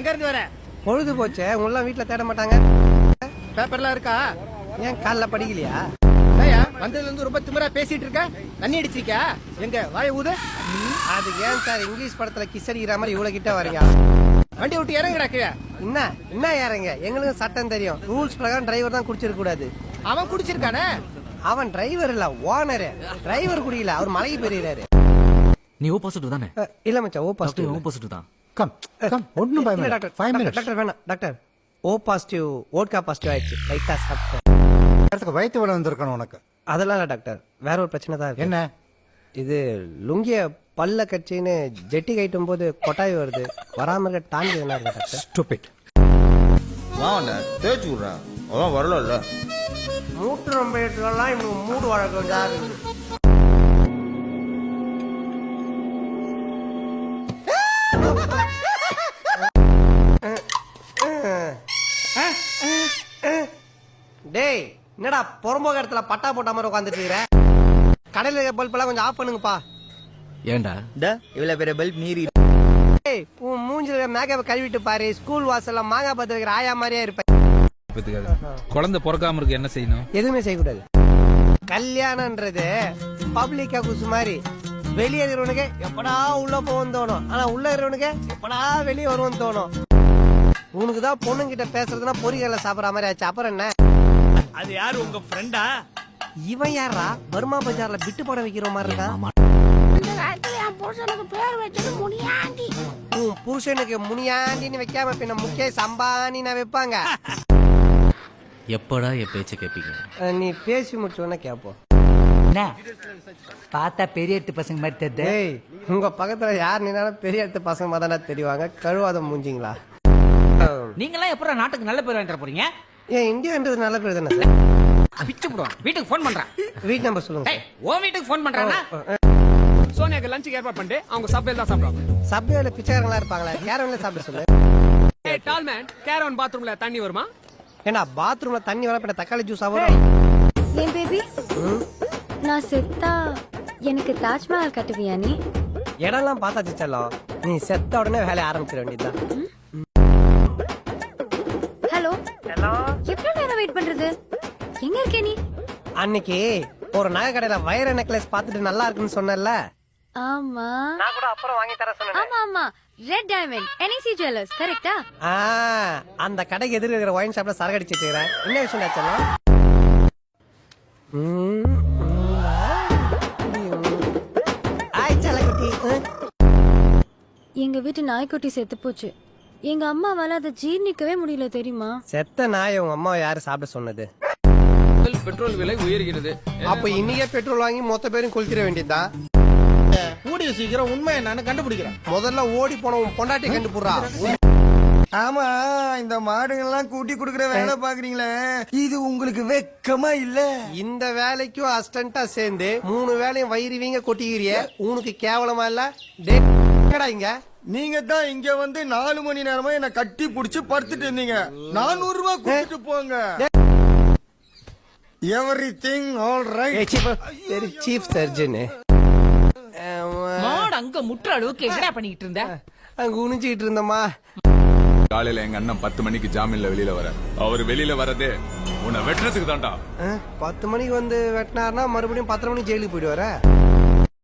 எங்க இருந்து வர? பொழுது போச்சே, உங்களாம் வீட்டுல தேட மாட்டாங்க. பேப்பர்லாம் இருக்கா? ஏன் காலைல படிக்கலையா? வந்ததுல இருந்து ரொம்ப திமிரா பேசிட்டு இருக்க. தண்ணி அடிச்சிருக்கா? எங்க வாய ஊது. அது ஏன் சார் இங்கிலீஷ் படத்துல கிஸ் அடிக்கிற மாதிரி இவ்வளவு கிட்ட வரீங்க? வண்டி விட்டு இறங்குடா கீழே. என்ன இறங்க? எங்களுக்கு சட்டம் தெரியும். ரூல்ஸ் பிரகாரம் டிரைவர் தான் குடிச்சிருக்க கூடாது. அவன் குடிச்சிருக்கானே. அவன் டிரைவர் இல்ல, ஓனர். டிரைவர் குடிக்கல, அவர் மலைக்கு பெரியறாரு. நீ ஓ பாசிட்டிவ் தானே? இல்ல மச்சான், ஓ பாசிட்டிவ். ஓ பாசிட்டிவ் தான். கம் ஒன்னும் பயமே டாக்டர். 5 மினிட்ஸ். டாக்டர் வேணாம் doctor. O positive, vodka positive ஆயிடுச்சு. லைட்டா சாப்பிட்டேன். இடத்துக்கு வயிற்று வலி வந்திருக்கணும் உனக்கு. அதெல்லாம் இல்ல டாக்டர், வேற ஒரு பிரச்சனை தான் இருக்கு. என்ன? இது லுங்கிய பல்ல கட்சின்னு ஜெட்டி கைட்டும் போது கொட்டாய் வருது. வராம இருக்க டான்ஸ் என்ன இருக்கு டாக்டர்? ஸ்டூபிட். வாண்ணே தேய்ச்சி விடுறேன். அதான் வரல. மூட்டு ரொம்ப எல்லாம் இவங்க மூடு வழக்கம் தான் இருக்குது. டேய், என்னடா பொறம்போக இடத்துல பட்டா போட்ட மாதிரி உட்காந்துட்டு இருக்கிற? கடையில இருக்க பல்ப் எல்லாம் கொஞ்சம் ஆஃப் பண்ணுங்கப்பா. ஏன்டா? இவ்வளவு பெரிய பல்ப் நீரி. டேய், உன் மூஞ்சில மேக்கப் கழுவிட்டு பாரு. ஸ்கூல் வாசல்ல மாங்காய் பத்து வைக்கிற ஆயா மாதிரியே இருப்ப. குழந்தை பிறக்காம இருக்கு, என்ன செய்யணும்? எதுவுமே செய்யக்கூடாது. கல்யாணம்ன்றது பப்ளிக்கா குசு மாதிரி. வெளியே இருக்கிறவனுக்கு எப்படா உள்ள போகும் தோணும், ஆனா உள்ள இருக்கிறவனுக்கு எப்படா வெளியே வருவோம் தோணும். உனக்குதான் பொண்ணுங்கிட்ட பேசுறதுன்னா பொறிகளை சாப்பிடற மாதிரி ஆச்சு. அப்புறம் என்ன? அது யாரு, உங்க ஃப்ரெண்டா? இவன் யாரா பர்மா பஜார்ல பிட்டு படம் வைக்கிற மாதிரி இருக்கா? உன் புருஷனுக்கு முனியாண்டின்னு வைக்காம பின்ன முகேஷ் அம்பானின்னு வைப்பாங்க. எப்படா என் பேச்ச கேப்பீங்க? நீ பேசி முடிச்சோன்னா கேப்போம். பார்த்தா பெரிய எடுத்து பசங்க மாதிரி தெரியுது. டேய், உங்க பக்கத்துல யார் நின்னாலும் பெரிய இடத்து பசங்க மாதிரி தானே தெரிவாங்க. கழுவாத மூஞ்சிங்களா? நீங்களாம் எப்பறம் நாட்டுக்கு நல்ல பேர் வாங்கிட்டு போறீங்க? ஏன் இந்தியான்றது நல்ல பேர் தானே சார்? பிச்சு போடுவான். வீட்டுக்கு ஃபோன் பண்றான். வீட் நம்பர் சொல்லுங்க சார். உன் வீட்டுக்கு ஃபோன் பண்றானா? சோனியாக்கு லஞ்சுக்கு ஏற்பாடு பண்ணிட்டு அவங்க சப்வேல தான் சாப்பிடுவாங்க. சப்வேல பிச்சைக்காரங்களா இருப்பாங்களே, கேரவன்ல சாப்பிட சொல்லு. ஏய் டால்மேன், கேரவன் பாத்ரூம்ல தண்ணி வருமா? ஏன்னா பாத்ரூம்ல தண்ணி வர பின்ன தக்காளி ஜூஸ் ஆகும். ஏன் பேபி, நான் செத்தா எனக்கு தாஜ்மஹால் கட்டுவியா நீ? இடம்லாம் பார்த்தாச்சு செல்லம். நீ செத்த உடனே வேலைய ஆரம்பிச்சிட வேண்டியதுதான். ஹலோ, எவ்வளவு நேரம் வெயிட் பண்றது? எங்க இருக்க நீ? அன்னைக்கு ஒரு நகை கடையில வைர நெக்லஸ் பார்த்துட்டு நல்லா இருக்குன்னு சொன்னல. ஆமா, நான் கூட அப்புறம் வாங்கி தர சொன்னேன். ஆமா ஆமா, ரெட் டைமண்ட் NEC ஜுவல்லர்ஸ், கரெக்ட்டா? அந்த கடைக்கு எதிர இருக்கிற ஒயின் ஷாப்ல சரக்கு அடிச்சிட்டு இருக்கேன். என்ன விஷயம் செல்லம்? எங்க வீட்டு நாய்க்குட்டி செத்து போச்சு. எங்க அம்மாவால அதை ஜீர்ணிக்கவே முடியல தெரியுமா? செத்த நாய் உங்க அம்மா யாரு சாப்பிட சொன்னது? பெட்ரோல் விலை உயர்கிறது. அப்ப இன்னைக்கே பெட்ரோல் வாங்கி மொத்த பேரும் கொளுத்திட வேண்டியதுதான். கூடிய சீக்கிரம் உண்மை என்னன்னு கண்டுபிடிக்கிறேன். முதல்ல ஓடி போன உன் பொண்டாட்டி கண்டுபிடுறா. ஆமா, இந்த மாடுகள்லாம் கூட்டி குடுக்கற வேலை பாக்குறீங்களே, இது உங்களுக்கு வெக்கமா இல்ல? இந்த வேலைக்கும் அசிஸ்டண்டா சேர்ந்து 3 வேலையும் வயிறுவீங்க கொட்டிக்கிறிய. உனக்கு கேவலமா இல்ல? டேடா, இங்க நீங்க தான் இங்க வந்து 4 மணி நேரமா என்ன கட்டி புடிச்சு படுத்துட்டு இருந்தீங்க. 400 ரூபாய் கொடுத்துட்டு போங்க. Everything all right. Chief surgeon மாடு அங்க முற்ற அளவுக்கு என்னடா பண்ணிட்டு இருந்த? அங்க குனிஞ்சிட்டு இருந்தம்மா. காலையில எங்க அண்ணன் 10 மணிக்கு ஜாமீன்ல வெளியில வர. அவர் வெளியில வரதே உன்னை வெட்டுறதுக்கு தான்டா. 10 மணிக்கு வந்து வெட்டினார்னா மறுபடியும் 10 மணிக்கு ஜெயிலுக்கு போயிடுவார.